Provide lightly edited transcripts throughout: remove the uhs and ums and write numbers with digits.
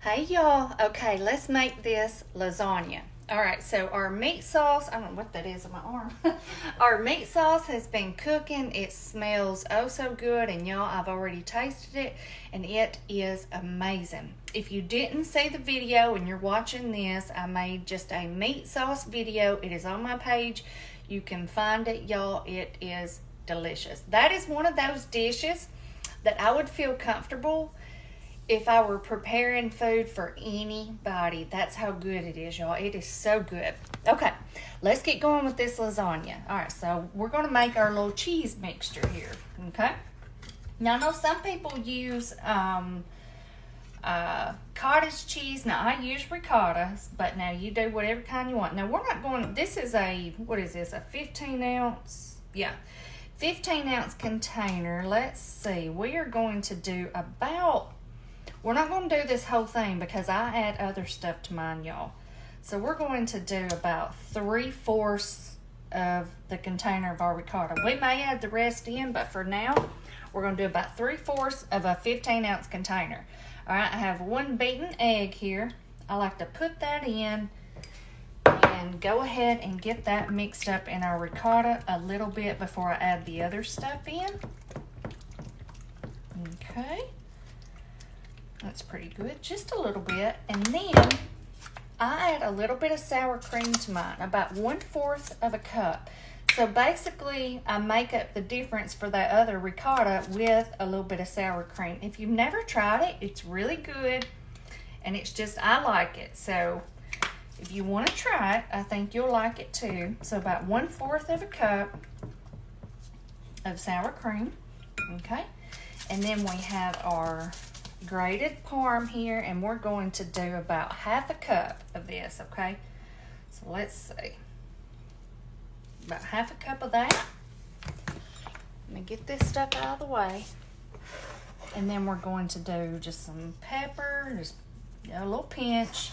Hey y'all, okay, let's make this lasagna. All right, so our meat sauce, I don't know what that is on my arm. Our meat sauce has been cooking. It smells oh so good, and y'all, I've already tasted it, and it is amazing. If you didn't see the video and you're watching this, I made just a meat sauce video. It is on my page. You can find it, y'all. It is delicious. That is one of those dishes that I would feel comfortable if I were preparing food for anybody. That's how good it is, y'all. It is so good. Okay, let's get going with this lasagna. All right, so we're going to make our little cheese mixture here, okay? Now, I know some people use cottage cheese. Now, I use ricotta, but now you do whatever kind you want. Now, we're not going, this is a, what is this, a 15 ounce? Yeah, 15 ounce container. Let's see, we are going to do about, we're not going to do this whole thing because I add other stuff to mine, y'all. So we're going to do about 3/4 of the container of our ricotta. We may add the rest in, but for now, we're going to do about 3/4 of a 15 ounce container. All right, I have one beaten egg here. I like to put that in and go ahead and get that mixed up in our ricotta a little bit before I add the other stuff in. Okay. That's pretty good, just a little bit. And then I add a little bit of sour cream to mine, about 1/4 of a cup. So basically, I make up the difference for that other ricotta with a little bit of sour cream. If you've never tried it, it's really good, and it's just, I like it. So if you want to try it, I think you'll like it too. So about 1/4 of a cup of sour cream, okay? And then we have our grated parm here, and we're going to do about 1/2 cup of this, okay? So let's see. About 1/2 cup of that. Let me get this stuff out of the way. And then we're going to do just some pepper, just a little pinch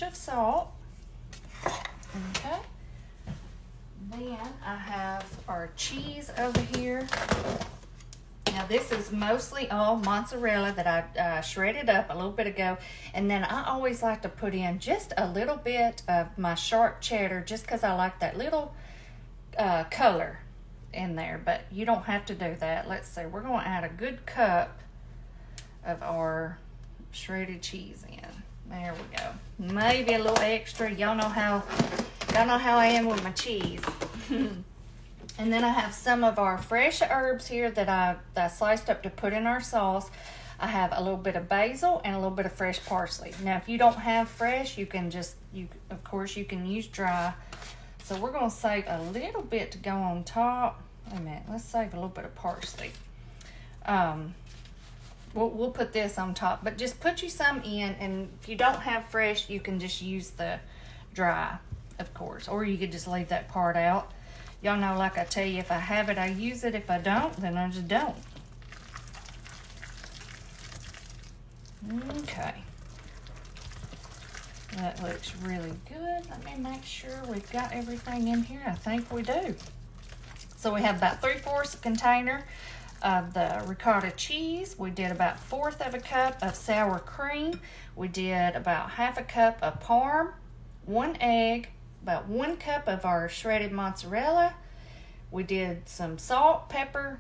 of salt. Okay. Then I have our cheese over here. Now this is mostly all mozzarella that I shredded up a little bit ago. And then I always like to put in just a little bit of my sharp cheddar just because I like that little color in there. But you don't have to do that. Let's see, we're going to add a good cup of our shredded cheese in. There we go. Maybe a little extra. Y'all know how I am with my cheese. And then I have some of our fresh herbs here that I sliced up to put in our sauce. I have a little bit of basil and a little bit of fresh parsley. Now, if you don't have fresh, you can just, of course, you can use dry. So we're going to save a little bit to go on top. Wait a minute, let's save a little bit of parsley. We'll put this on top, but just put you some in, and if you don't have fresh, you can just use the dry, of course, or you could just leave that part out. Y'all know, like I tell you, if I have it, I use it. If I don't, then I just don't. Okay. That looks really good. Let me make sure we've got everything in here. I think we do. So we have about 3/4 container of the ricotta cheese. We did about 1/4 of a cup of sour cream. We did about 1/2 cup of parm, 1 egg, about 1 cup of our shredded mozzarella. We did some salt, pepper,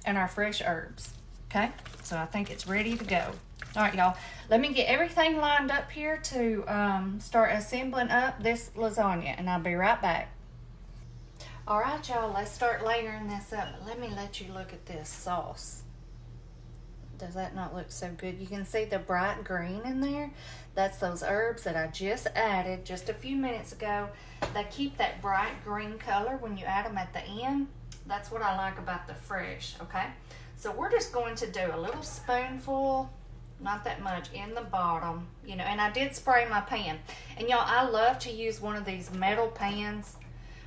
and our fresh herbs. Okay, so I think it's ready to go. All right, y'all, let me get everything lined up here to start assembling up this lasagna, and I'll be right back. All right, y'all, let's start layering this up. But let me let you look at this sauce. Does that not look so good? You can see the bright green in there. That's those herbs that I just added just a few minutes ago. They keep that bright green color when you add them at the end. That's what I like about the fresh, okay? So we're just going to do a little spoonful, not that much, in the bottom, you know, and I did spray my pan. And y'all, I love to use one of these metal pans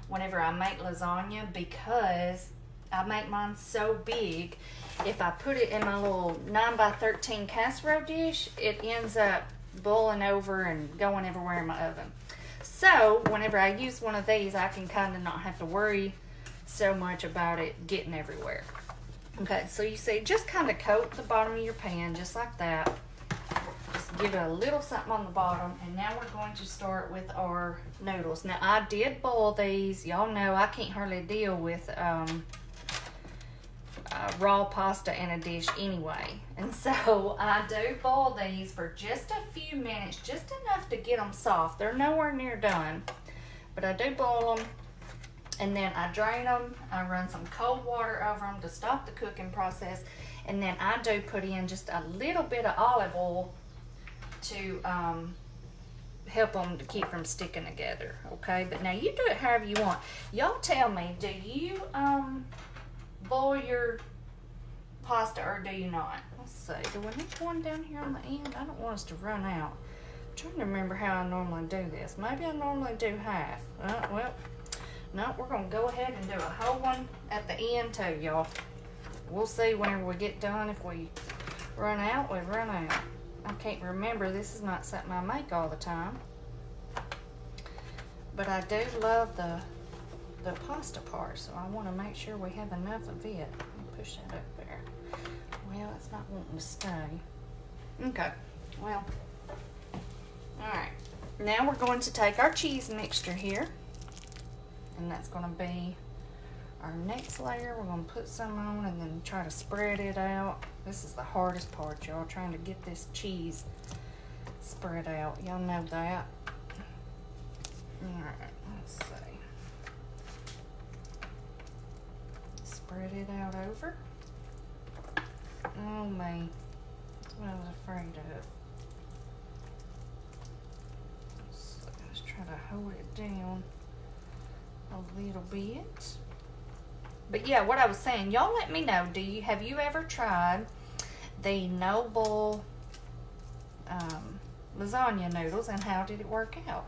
whenever I make lasagna because I make mine so big. If I put it in my little 9x13 casserole dish, it ends up boiling over and going everywhere in my oven. So whenever I use one of these, I can kind of not have to worry so much about it getting everywhere. Okay, so you see, just kind of coat the bottom of your pan just like that. Just give it a little something on the bottom. And now we're going to start with our noodles. Now I did boil these. Y'all know I can't hardly deal with raw pasta in a dish anyway. And so I do boil these for just a few minutes, just enough to get them soft. They're nowhere near done, but I do boil them. And then I drain them. I run some cold water over them to stop the cooking process. And then I do put in just a little bit of olive oil to help them to keep from sticking together, okay? But now you do it however you want. Y'all tell me, do you boil your pasta or do you not? Let's see, do we need one down here on the end? I don't want us to run out. I'm trying to remember how I normally do this. Maybe I normally do half. Well, no, we're gonna go ahead and do a whole one at the end too, y'all. We'll see whenever we get done. If we run out, we run out. I can't remember. This is not something I make all the time. But I do love the pasta part, so I want to make sure we have enough of it. Let me push that up there. Well, it's not wanting to stay. Okay, well, alright. Now we're going to take our cheese mixture here, and that's going to be our next layer. We're going to put some on and then try to spread it out. This is the hardest part, y'all, trying to get this cheese spread out. Y'all know that. Alright, let's see. Spread it out over. Oh man, that's what I was afraid of. Let's try to hold it down a little bit. But yeah, what I was saying, y'all let me know, have you ever tried the Noble lasagna noodles, and how did it work out?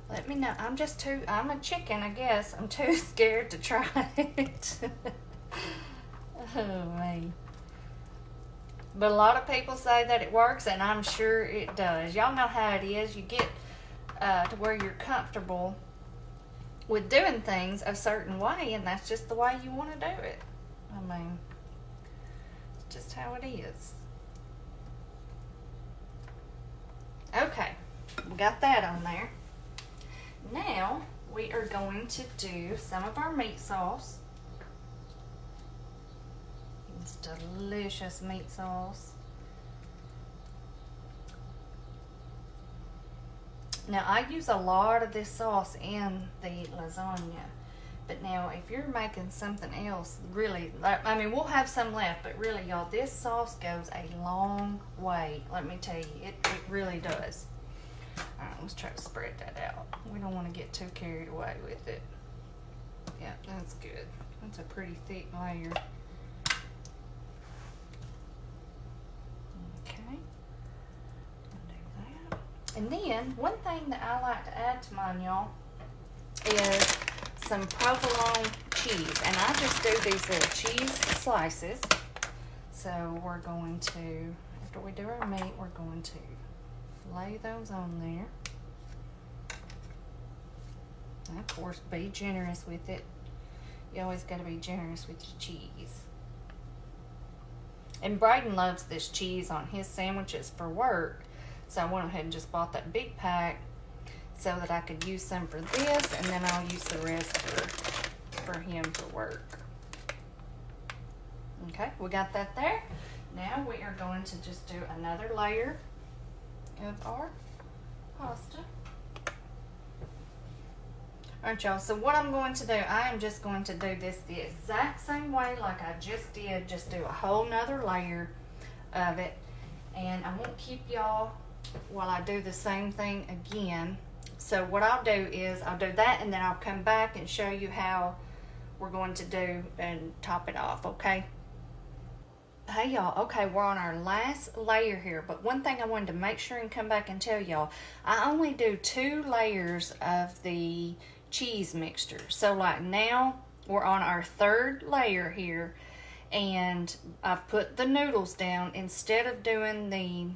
Let me know. I'm a chicken, I guess. I'm too scared to try it. Oh man. But a lot of people say that it works, and I'm sure it does. Y'all know how it is. You get to where you're comfortable with doing things a certain way, and that's just the way you want to do it. I mean, it's just how it is. Okay, we got that on there. Now we are going to do some of our meat sauce. It's delicious meat sauce. Now I use a lot of this sauce in the lasagna, but now if you're making something else, really, I mean, we'll have some left, but really, y'all, this sauce goes a long way. Let me tell you, it really does. All right, let's try to spread that out. We don't want to get too carried away with it. Yeah, that's good. That's a pretty thick layer. Okay. Do that. And then, one thing that I like to add to mine, y'all, is some provolone cheese. And I just do these little cheese slices. So we're going to, after we do our meat, we're going to lay those on there. And of course, be generous with it. You always got to be generous with your cheese. And Braden loves this cheese on his sandwiches for work. So I went ahead and just bought that big pack so that I could use some for this, and then I'll use the rest for him for work. Okay, we got that there. Now we are going to just do another layer of our pasta. Alright, y'all, so what I'm going to do, I am just going to do this the exact same way like I just did, just do a whole nother layer of it, and I won't keep y'all while I do the same thing again. So what I'll do is I'll do that, and then I'll come back and show you how we're going to do and top it off, okay? Hey y'all, okay, we're on our last layer here, but one thing I wanted to make sure and come back and tell y'all, I only do 2 layers of the cheese mixture. So like now we're on our 3rd layer here, and I've put the noodles down. Instead of doing the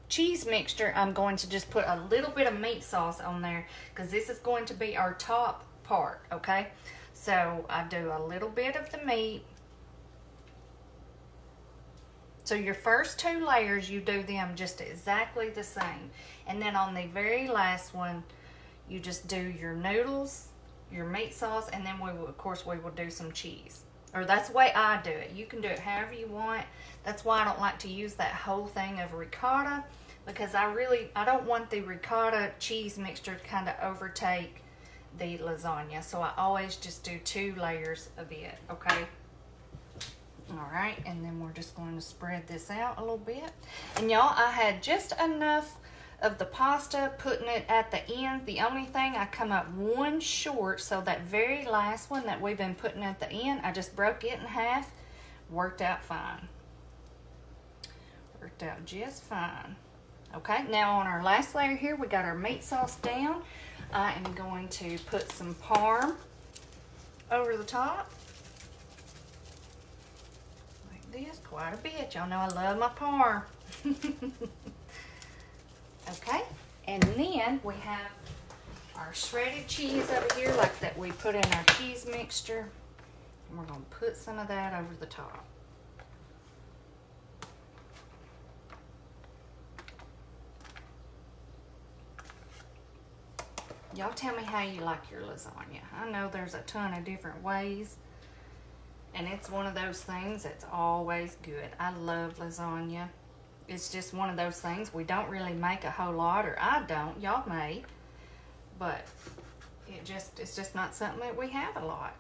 cheese mixture, I'm going to just put a little bit of meat sauce on there, because this is going to be our top part, okay? So I do a little bit of the meat, So your first 2 layers, you do them just exactly the same. And then on the very last one, you just do your noodles, your meat sauce, and then of course, we will do some cheese. Or that's the way I do it. You can do it however you want. That's why I don't like to use that whole thing of ricotta, because I don't want the ricotta cheese mixture to kind of overtake the lasagna. So I always just do 2 layers of it, okay? All right, and then we're just going to spread this out a little bit. And y'all, I had just enough of the pasta, putting it at the end. The only thing, I come up 1 short, so that very last one that we've been putting at the end, I just broke it in half. Worked out fine. Worked out just fine. Okay, now on our last layer here, we got our meat sauce down. I am going to put some parm over the top. This quite a bit. Y'all know I love my parm. Okay, and then we have our shredded cheese over here, like that we put in our cheese mixture. And we're going to put some of that over the top. Y'all tell me how you like your lasagna. I know there's a ton of different ways. And it's one of those things that's always good. I love lasagna. It's just one of those things we don't really make a whole lot, or I don't. Y'all may. But it's just not something that we have a lot.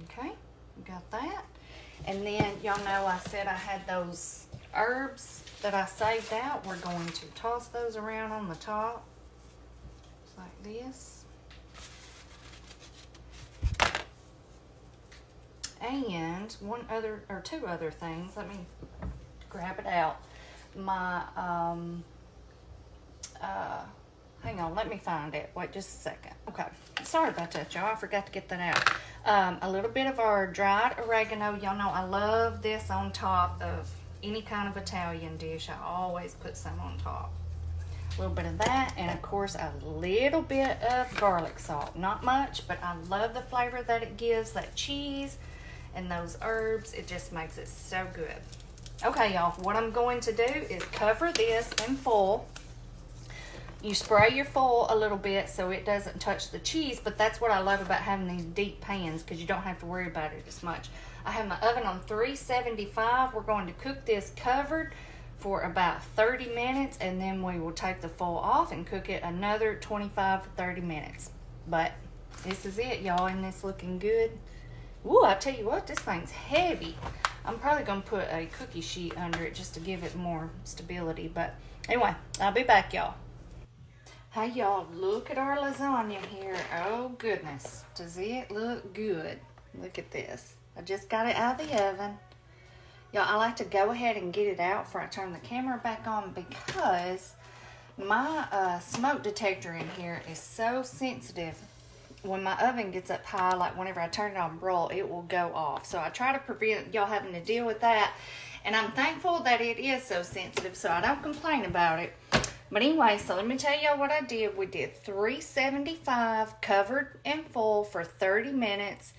Okay, we got that. And then y'all know I said I had those herbs that I saved out. We're going to toss those around on the top. Just like this. And 2 other things. Let me grab it out. My, hang on, let me find it. Wait just a second. Okay, sorry about that, y'all. I forgot to get that out. A little bit of our dried oregano. Y'all know I love this on top of any kind of Italian dish. I always put some on top. A little bit of that, and of course a little bit of garlic salt. Not much, but I love the flavor that it gives, that cheese and those herbs. It just makes it so good. Okay, y'all, what I'm going to do is cover this in foil. You spray your foil a little bit so it doesn't touch the cheese, but that's what I love about having these deep pans, because you don't have to worry about it as much. I have my oven on 375. We're going to cook this covered for about 30 minutes, and then we will take the foil off and cook it another 25 to 30 minutes. But this is it, y'all, and it's looking good. Ooh, I tell you what, this thing's heavy. I'm probably going to put a cookie sheet under it just to give it more stability. But anyway, I'll be back, y'all. Hey, y'all, look at our lasagna here. Oh, goodness. Does it look good? Look at this. I just got it out of the oven. Y'all, I like to go ahead and get it out before I turn the camera back on, because my smoke detector in here is so sensitive. When my oven gets up high, like whenever I turn it on broil, it will go off. So I try to prevent y'all having to deal with that. And I'm thankful that it is so sensitive, so I don't complain about it. But anyway, so let me tell y'all what I did. We did 375 covered in full for 30 minutes.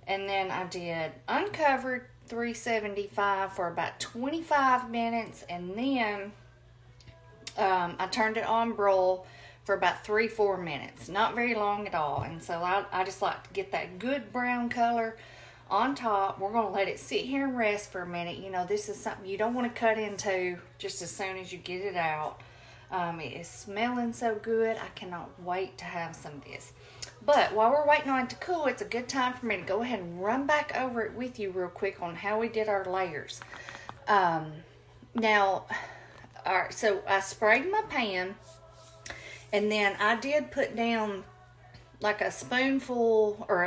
And then I did uncovered 375 for about 25 minutes. And then I turned it on broil for about 3-4 minutes. Not very long at all. And so I just like to get that good brown color on top. We're going to let it sit here and rest for a minute. You know, this is something you don't want to cut into just as soon as you get it out. It is smelling so good. I cannot wait to have some of this. But while we're waiting on it to cool, it's a good time for me to go ahead and run back over it with you real quick on how we did our layers. Now, all right, so I sprayed my pan. And then I did put down like a spoonful or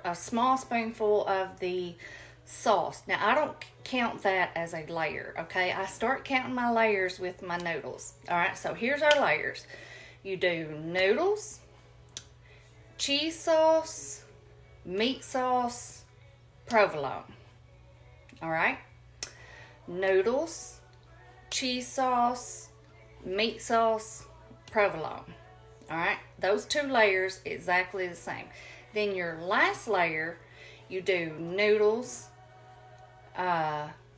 a small spoonful of the sauce. Now, I don't count that as a layer, okay? I start counting my layers with my noodles. All right, so here's our layers. You do noodles, cheese sauce, meat sauce, provolone. All right? Noodles, cheese sauce, meat sauce, provolone. All right, those 2 layers exactly the same. Then your last layer, you do noodles,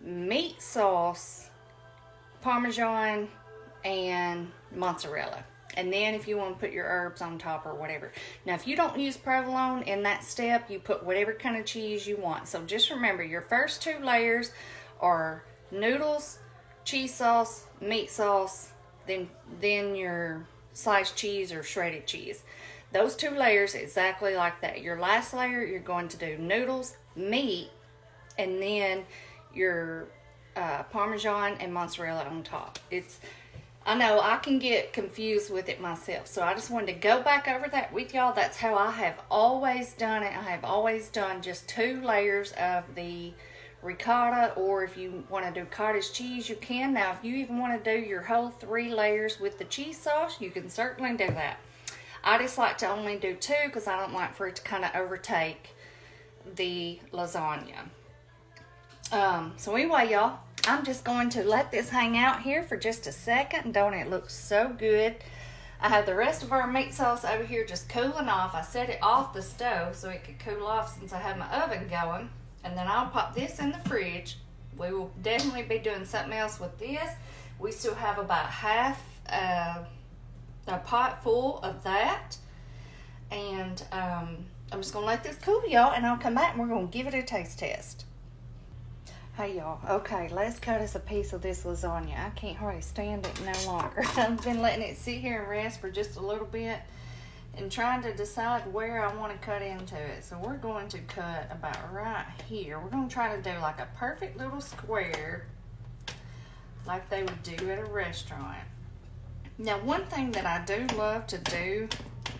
meat sauce, Parmesan, and mozzarella. And then if you want to put your herbs on top or whatever. Now, if you don't use provolone in that step, you put whatever kind of cheese you want. So just remember, your first 2 layers are noodles, cheese sauce, meat sauce, then your sliced cheese or shredded cheese. Those 2 layers exactly like that. Your last layer, you're going to do noodles, meat, and then your Parmesan and mozzarella on top. I know I can get confused with it myself, so I just wanted to go back over that with y'all. That's how I have always done it. I have always done just 2 layers of the ricotta, or if you want to do cottage cheese, you can. Now, if you even want to do your whole 3 layers with the cheese sauce, you can certainly do that. I just like to only do 2 because I don't like for it to kind of overtake the lasagna. So anyway, y'all, I'm just going to let this hang out here for just a second. Don't it look so good? I have the rest of our meat sauce over here just cooling off. I set it off the stove so it could cool off since I have my oven going. And then I'll pop this in the fridge. We will definitely be doing something else with this. We still have about half a pot full of that. And I'm just going to let this cool, y'all, and I'll come back and we're going to give it a taste test. Hey, y'all. Okay, let's cut us a piece of this lasagna. I can't hardly stand it no longer. I've been letting it sit here and rest for just a little bit and trying to decide where I want to cut into it. So we're going to cut about right here. We're going to try to do like a perfect little square like they would do at a restaurant. Now, one thing that I do love to do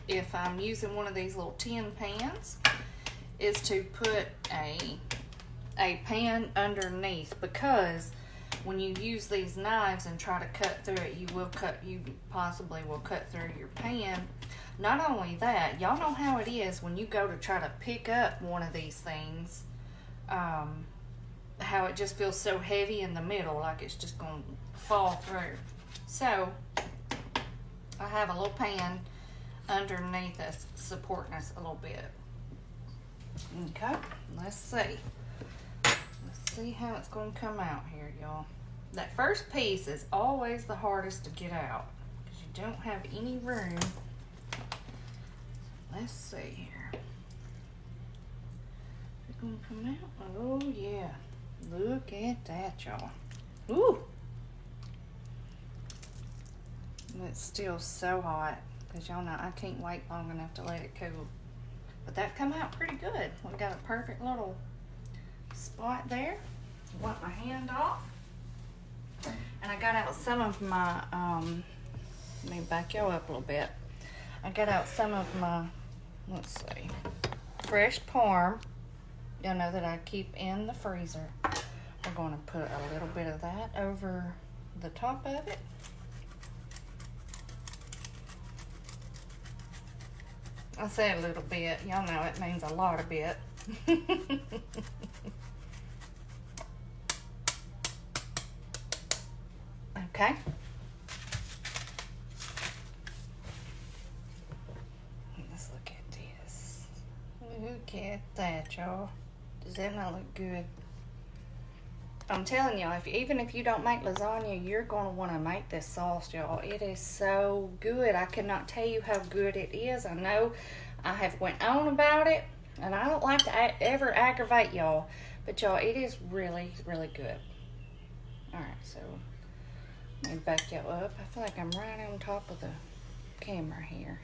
if I'm using one of these little tin pans is to put a pan underneath, because when you use these knives and try to cut through it, you possibly will cut through your pan. Not only that, y'all know how it is when you go to try to pick up one of these things, how it just feels so heavy in the middle, like it's just going to fall through. So I have a little pan underneath us supporting us a little bit. Okay, let's see. Let's see how it's going to come out here, y'all. That first piece is always the hardest to get out because you don't have any room. Let's see here. It's going to come out. Oh, yeah. Look at that, y'all. Ooh. It's still so hot because y'all know I can't wait long enough to let it cool. But that come out pretty good. We got a perfect little spot there. Wipe my hand off. And I got out some of my, let me back y'all up a little bit. I got out some of my, let's see, fresh parm. Y'all know that I keep in the freezer. We're going to put a little bit of that over the top of it. I say a little bit. Y'all know it means a lot of bit. Okay. Let's look at this. Look at that, y'all. Does that not look good? I'm telling y'all, even if you don't make lasagna, you're going to want to make this sauce, y'all. It is so good. I cannot tell you how good it is. I know I have went on about it, and I don't like to ever aggravate y'all, but y'all, it is really, really good. All right, so let me back y'all up. I feel like I'm right on top of the camera here.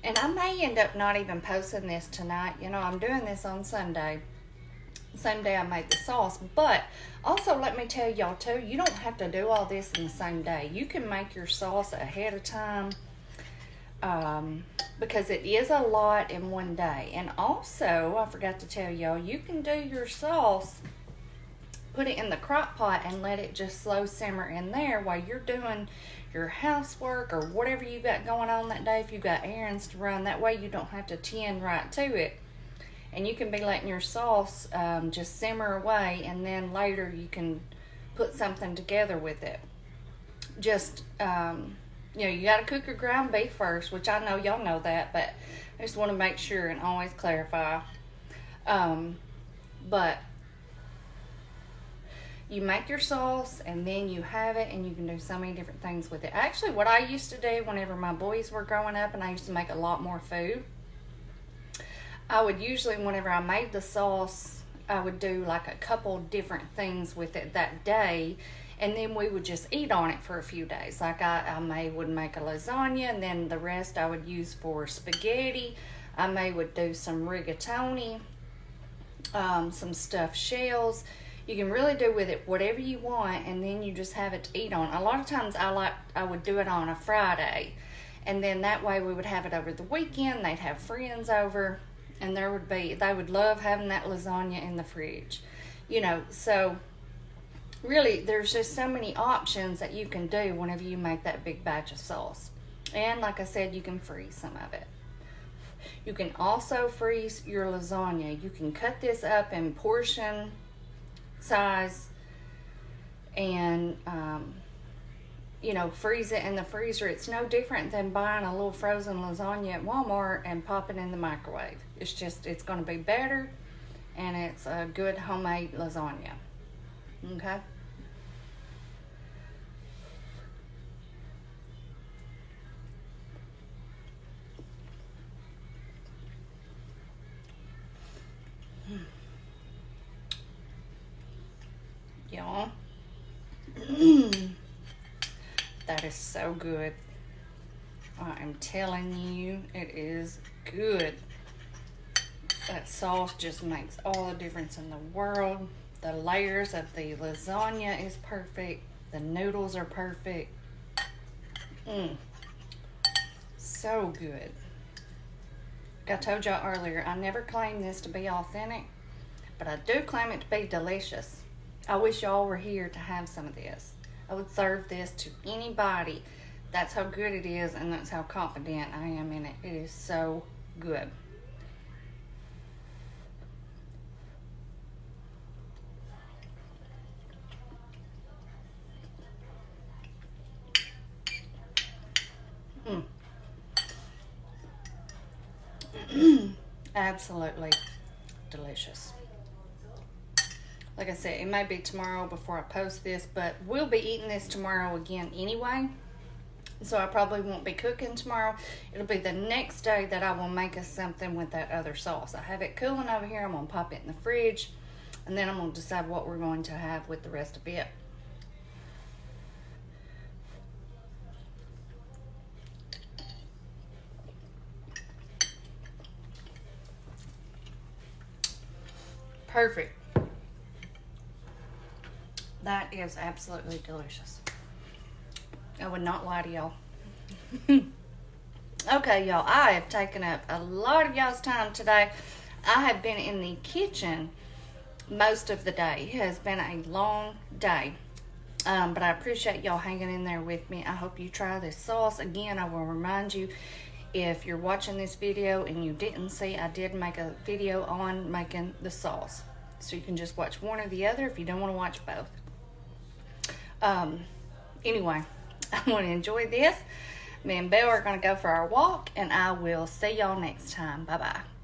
And I may end up not even posting this tonight. You know, I'm doing this on Sunday. Same day I made the sauce. But also let me tell y'all too, you don't have to do all this in the same day. You can make your sauce ahead of time, because it is a lot in one day. And also, I forgot to tell y'all, you can do your sauce, put it in the crock pot and let it just slow simmer in there while you're doing your housework or whatever you got going on that day. If you've got errands to run, that way you don't have to tend right to it. And you can be letting your sauce just simmer away, and then later you can put something together with it. Just, you know, you got to cook your ground beef first, which I know y'all know that, but I just want to make sure and always clarify. But you make your sauce and then you have it, and you can do so many different things with it. Actually, what I used to do whenever my boys were growing up and I used to make a lot more food, I would usually, whenever I made the sauce, I would do like a couple different things with it that day, and then we would just eat on it for a few days. Like would make a lasagna, and then the rest I would use for spaghetti. Would do some rigatoni, some stuffed shells. You can really do with it whatever you want, and then you just have it to eat on. A lot of times I would do it on a Friday, and then that way we would have it over the weekend. They'd have friends over, and they would love having that lasagna in the fridge. So really there's just so many options that you can do whenever you make that big batch of sauce. And like I said, you can freeze some of it. You can also freeze your lasagna. You can cut this up in portion size and freeze it in the freezer. It's no different than buying a little frozen lasagna at Walmart and pop it in the microwave. It's going to be better, and it's a good homemade lasagna. Okay. Y'all, that is so good. I am telling you, it is good. That sauce just makes all the difference in the world. The layers of the lasagna is perfect. The noodles are perfect. So good. Like I told y'all earlier, I never claimed this to be authentic, but I do claim it to be delicious. I wish y'all were here to have some of this. I would serve this to anybody. That's how good it is, and that's how confident I am in it. It is so good. Absolutely delicious. Like I said, it may be tomorrow before I post this, but we'll be eating this tomorrow again anyway. So I probably won't be cooking tomorrow. It'll be the next day that I will make us something with that other sauce. I have it cooling over here. I'm going to pop it in the fridge, and then I'm going to decide what we're going to have with the rest of it. Perfect. That is absolutely delicious. I would not lie to y'all. Okay, y'all, I have taken up a lot of y'all's time today. I have been in the kitchen most of the day. It has been a long day. But I appreciate y'all hanging in there with me. I hope you try this sauce. Again, I will remind you, if you're watching this video and you didn't see, I did make a video on making the sauce. So you can just watch one or the other if you don't want to watch both. Anyway, I want to enjoy this. Me and Belle are going to go for our walk, and I will see y'all next time. Bye-bye.